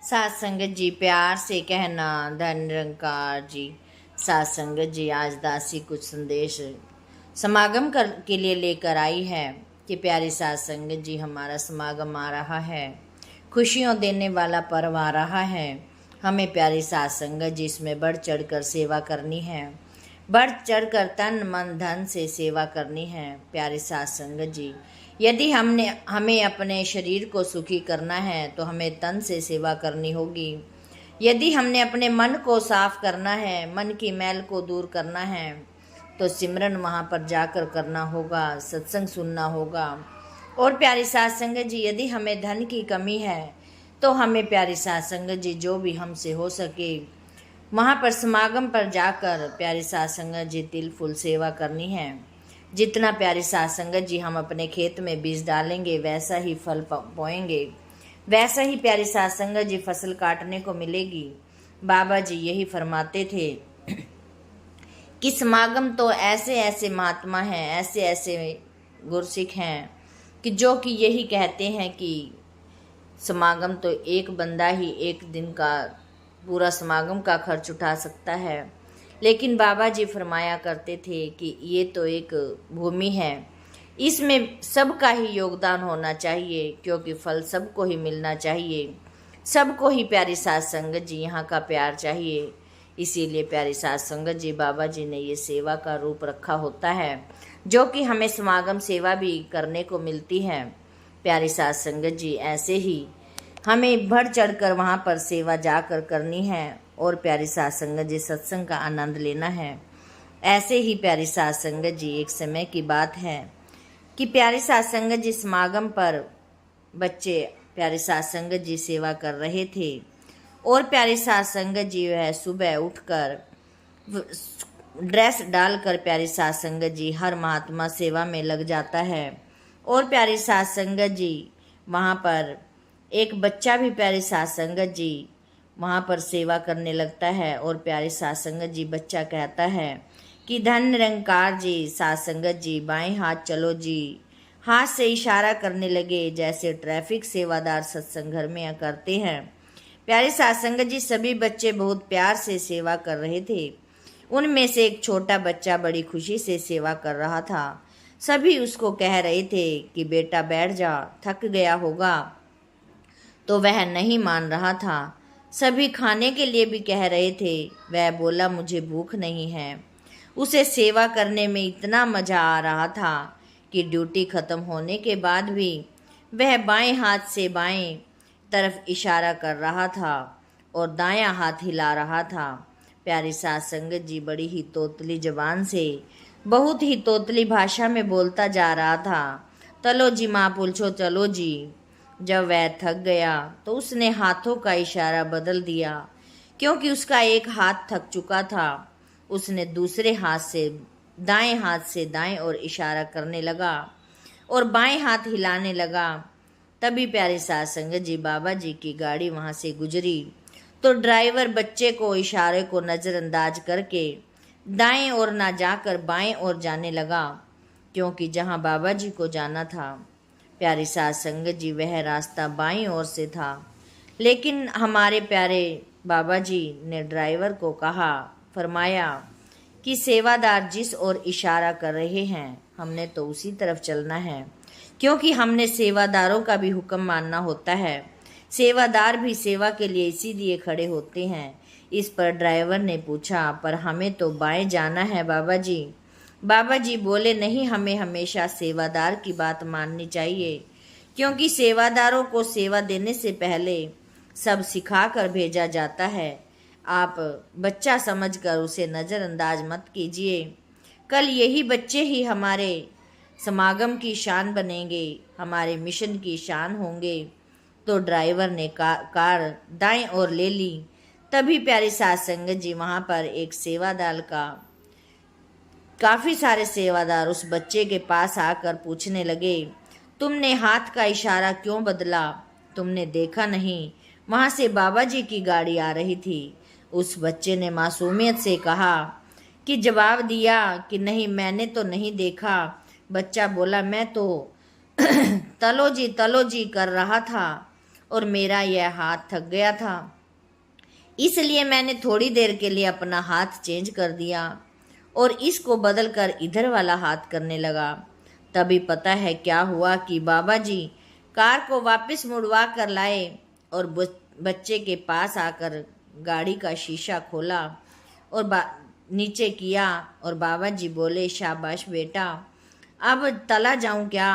सात संगत जी प्यार से कहना धन निरंकार जी। सात संगत जी आज दासी कुछ संदेश समागम के लिए लेकर आई है कि प्यारी सात संगत जी हमारा समागम आ रहा है, खुशियों देने वाला पर्व आ रहा है। हमें प्यारी सात संगत जी इसमें बढ़ चढ़ कर सेवा करनी है, बढ़ चढ़ कर तन मन धन से सेवा करनी है। प्यारी सात संगत जी यदि हमें अपने शरीर को सुखी करना है तो हमें तन से सेवा करनी होगी। यदि हमने अपने मन को साफ करना है, मन की मैल को दूर करना है, तो सिमरन वहाँ पर जाकर करना होगा, सत्संग सुनना होगा। और प्यारी सात संगत जी यदि हमें धन की कमी है तो हमें प्यारी सात संगत जी जो भी हमसे हो सके वहाँ पर समागम पर जाकर प्यारी सात संगत जी तिल फूल सेवा करनी है। जितना प्यारी सात संगत जी हम अपने खेत में बीज डालेंगे वैसा ही फल बोएंगे, वैसा ही प्यारी सात संगत जी फसल काटने को मिलेगी। बाबा जी यही फरमाते थे कि समागम तो ऐसे ऐसे महात्मा हैं, ऐसे ऐसे गुरसिख हैं कि यही कहते हैं कि समागम तो एक बंदा ही एक दिन का पूरा समागम का खर्च उठा सकता है। लेकिन बाबा जी फरमाया करते थे कि ये तो एक भूमि है, इसमें सबका ही योगदान होना चाहिए, क्योंकि फल सबको ही मिलना चाहिए, सबको ही प्यारी सात संगत जी यहाँ का प्यार चाहिए। इसीलिए प्यारी सात संगत जी बाबा जी ने ये सेवा का रूप रखा होता है, जो कि हमें समागम सेवा भी करने को मिलती है। प्यारी सात संगत जी ऐसे ही हमें बढ़ चढ़कर वहाँ पर सेवा जाकर करनी है और प्यारी सात संगत जी सत्संग का आनंद लेना है। ऐसे ही प्यारी सात संगत जी एक समय की बात है कि प्यारी सात संगत जी समागम पर बच्चे प्यारी सात संगत जी सेवा कर रहे थे और प्यारी सात संगत जी वह सुबह उठकर ड्रेस डालकर प्यारी सात संगत जी हर महात्मा सेवा में लग जाता है। और प्यारी सात संगत जी वहाँ पर एक बच्चा भी प्यारी सात संगत जी वहाँ पर सेवा करने लगता है और प्यारी सात संगत जी बच्चा कहता है कि धन निरंकार जी सात संगत जी बाएं हाथ चलो जी। हाथ से इशारा करने लगे जैसे ट्रैफिक सेवादार सत्संग घर में करते हैं। प्यारी सात संगत जी सभी बच्चे बहुत प्यार से सेवा कर रहे थे। उनमें से एक छोटा बच्चा बड़ी खुशी से सेवा कर रहा था। सभी उसको कह रहे थे कि बेटा बैठ जा, थक गया होगा, तो वह नहीं मान रहा था। सभी खाने के लिए भी कह रहे थे, वह बोला मुझे भूख नहीं है। उसे सेवा करने में इतना मज़ा आ रहा था कि ड्यूटी ख़त्म होने के बाद भी वह बाएं हाथ से बाएं तरफ इशारा कर रहा था और दायां हाथ हिला रहा था। प्यारी सात संगत जी बड़ी ही तोतली जबान से बहुत ही तोतली भाषा में बोलता जा रहा था, चलो जी माँ पुलछो चलो जी। जब वह थक गया तो उसने हाथों का इशारा बदल दिया, क्योंकि उसका एक हाथ थक चुका था। उसने दूसरे हाथ से दाएं ओर इशारा करने लगा और बाएं हाथ हिलाने लगा। तभी प्यारे सात संगत जी बाबा जी की गाड़ी वहाँ से गुजरी तो ड्राइवर बच्चे को इशारे को नज़रअंदाज करके दाएं ओर ना जाकर बाएं ओर जाने लगा, क्योंकि जहाँ बाबा जी को जाना था प्यारी सात संगत जी वह रास्ता बाईं ओर से था। लेकिन हमारे प्यारे बाबा जी ने ड्राइवर को कहा, फरमाया कि सेवादार जिस ओर इशारा कर रहे हैं हमने तो उसी तरफ चलना है, क्योंकि हमने सेवादारों का भी हुक्म मानना होता है। सेवादार भी सेवा के लिए इसीलिए खड़े होते हैं। इस पर ड्राइवर ने पूछा, पर हमें तो बाएं जाना है बाबा जी। बाबा जी बोले, नहीं, हमें हमेशा सेवादार की बात माननी चाहिए, क्योंकि सेवादारों को सेवा देने से पहले सब सिखा कर भेजा जाता है। आप बच्चा समझकर उसे नज़रअंदाज मत कीजिए। कल यही बच्चे ही हमारे समागम की शान बनेंगे, हमारे मिशन की शान होंगे। तो ड्राइवर ने कार दाएं ओर ले ली। तभी प्यारी सात संगत जी वहाँ पर एक सेवादार का काफ़ी सारे सेवादार उस बच्चे के पास आकर पूछने लगे, तुमने हाथ का इशारा क्यों बदला? तुमने देखा नहीं वहाँ से बाबा जी की गाड़ी आ रही थी? उस बच्चे ने मासूमियत से कहा कि जवाब दिया कि नहीं, मैंने तो नहीं देखा। बच्चा बोला, मैं तो तलो जी कर रहा था और मेरा यह हाथ थक गया था, इसलिए मैंने थोड़ी देर के लिए अपना हाथ चेंज कर दिया और इसको बदल कर इधर वाला हाथ करने लगा। तभी पता है क्या हुआ कि बाबा जी कार को वापस मुड़वा कर लाए और बच्चे के पास आकर गाड़ी का शीशा खोला और नीचे किया और बाबा जी बोले, शाबाश बेटा, अब तला जाऊं क्या?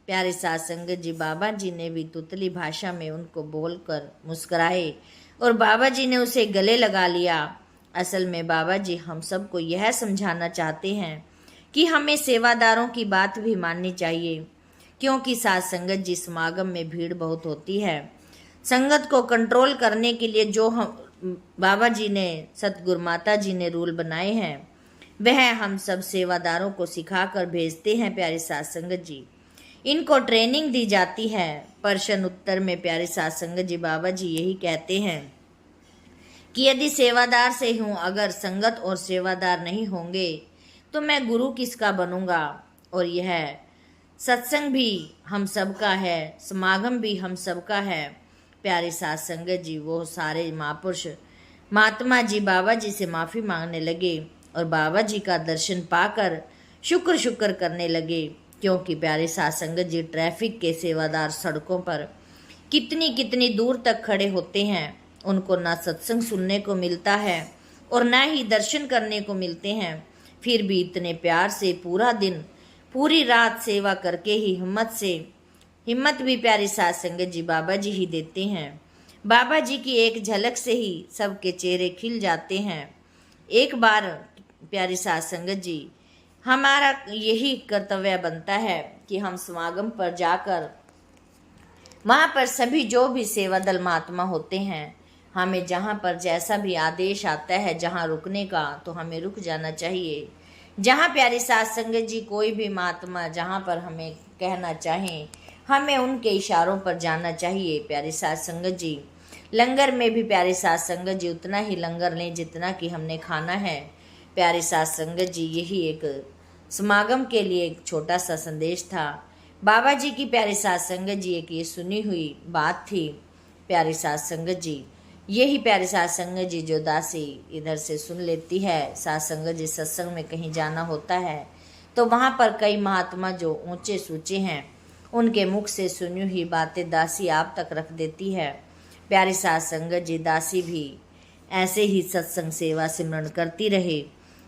प्यारे साध संगत जी, बाबा जी ने भी तुतली भाषा में उनको बोलकर मुस्कुराए और बाबा जी ने उसे गले लगा लिया। असल में बाबा जी हम सबको यह समझाना चाहते हैं कि हमें सेवादारों की बात भी माननी चाहिए, क्योंकि साध संगत जी समागम में भीड़ बहुत होती है। संगत को कंट्रोल करने के लिए जो हम बाबा जी ने, सतगुरु माता जी ने रूल बनाए हैं, वह हम सब सेवादारों को सिखाकर भेजते हैं। प्यारे साध संगत जी, इनको ट्रेनिंग दी जाती है। प्रश्न उत्तर में प्यारे साध संगत जी बाबा जी यही कहते हैं कि यदि सेवादार से हूँ, अगर संगत और सेवादार नहीं होंगे तो मैं गुरु किसका बनूंगा? और यह सत्संग भी हम सबका है, समागम भी हम सबका है। प्यारे साध संगत जी, वो सारे महापुरुष महात्मा जी बाबा जी से माफ़ी मांगने लगे और बाबा जी का दर्शन पाकर शुक्र करने लगे, क्योंकि प्यारे साध संगत जी ट्रैफिक के सेवादार सड़कों पर कितनी दूर तक खड़े होते हैं, उनको ना सत्संग सुनने को मिलता है और ना ही दर्शन करने को मिलते हैं, फिर भी इतने प्यार से पूरा दिन पूरी रात सेवा करके ही हिम्मत भी प्यारी साध संगत जी बाबा जी ही देते हैं। बाबा जी की एक झलक से ही सबके चेहरे खिल जाते हैं। एक बार प्यारी साध संगत जी, हमारा यही कर्तव्य बनता है कि हम समागम पर जाकर वहाँ पर सभी जो भी सेवा दल महात्मा होते हैं, हमें जहाँ पर जैसा भी आदेश आता है जहाँ रुकने का, तो हमें रुक जाना चाहिए। जहाँ प्यारी साध संगत जी कोई भी महात्मा जहाँ पर हमें कहना चाहें, हमें उनके इशारों पर जाना चाहिए। प्यारी साध संगत जी, लंगर में भी प्यारी साध संगत जी उतना ही लंगर लें जितना कि हमने खाना है। प्यारी साध संगत जी, यही एक समागम के लिए एक छोटा सा संदेश था। बाबा जी की प्यारी साध संगत जी एक ये सुनी हुई बात थी। प्यारी साध संगत जी, यही प्यारी साध संगत जी जो दासी इधर से सुन लेती है, साध संगत जी सत्संग में कहीं जाना होता है तो वहाँ पर कई महात्मा जो ऊंचे सूचे हैं, उनके मुख से सुनी हुई बातें दासी आप तक रख देती है। प्यारी साध संगत जी, दासी भी ऐसे ही सत्संग सेवा सिमरन करती रहे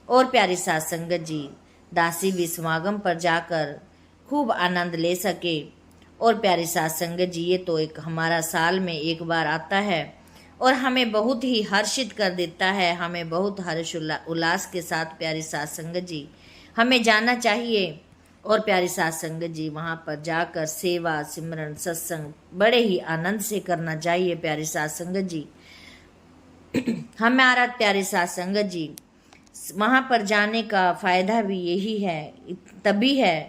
और प्यारी साध संगत जी, दासी भी समागम पर जाकर खूब आनंद ले सके। और प्यारी साध संगत जी, ये तो एक हमारा साल में एक बार आता है और हमें बहुत ही हर्षित कर देता है, हमें बहुत हर्ष उल्लास के साथ प्यारी साध संगत जी हमें जाना चाहिए। और प्यारी साध संगत जी, वहाँ पर जाकर सेवा सिमरन सत्संग बड़े ही आनंद से करना चाहिए। प्यारी साध संगत जी, हमारा प्यारी साध संगत जी, वहाँ पर जाने का फायदा भी यही है, तभी है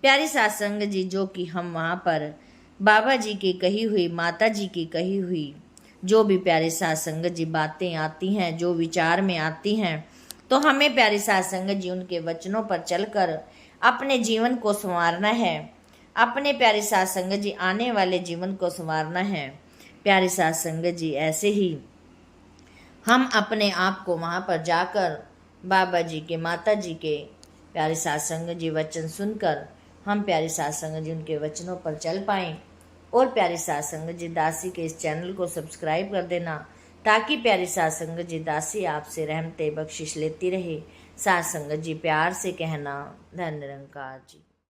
प्यारी साध संगत जी, जो कि हम वहाँ पर बाबा जी की कही हुई, माता जी की कही हुई जो भी प्यारे साध संगत जी बातें आती हैं, जो विचार में आती हैं, तो हमें प्यारे साध संगत जी उनके वचनों पर चलकर अपने जीवन को संवारना है, अपने प्यारे साध संगत जी आने वाले जीवन को संवारना है। प्यारे साध संगत जी, ऐसे ही हम अपने आप को वहाँ पर जाकर बाबा जी के, माता जी के प्यारे साध संगत जी वचन सुनकर हम प्यारे साध संगत जी उनके वचनों पर चल पाएं। और प्यारे साध संगत जी, दासी के इस चैनल को सब्सक्राइब कर देना, ताकि प्यारी साध संगत जी दासी आपसे रहमते बख्शिश लेती रहे। साध संगत जी, प्यार से कहना, धन निरंकार जी।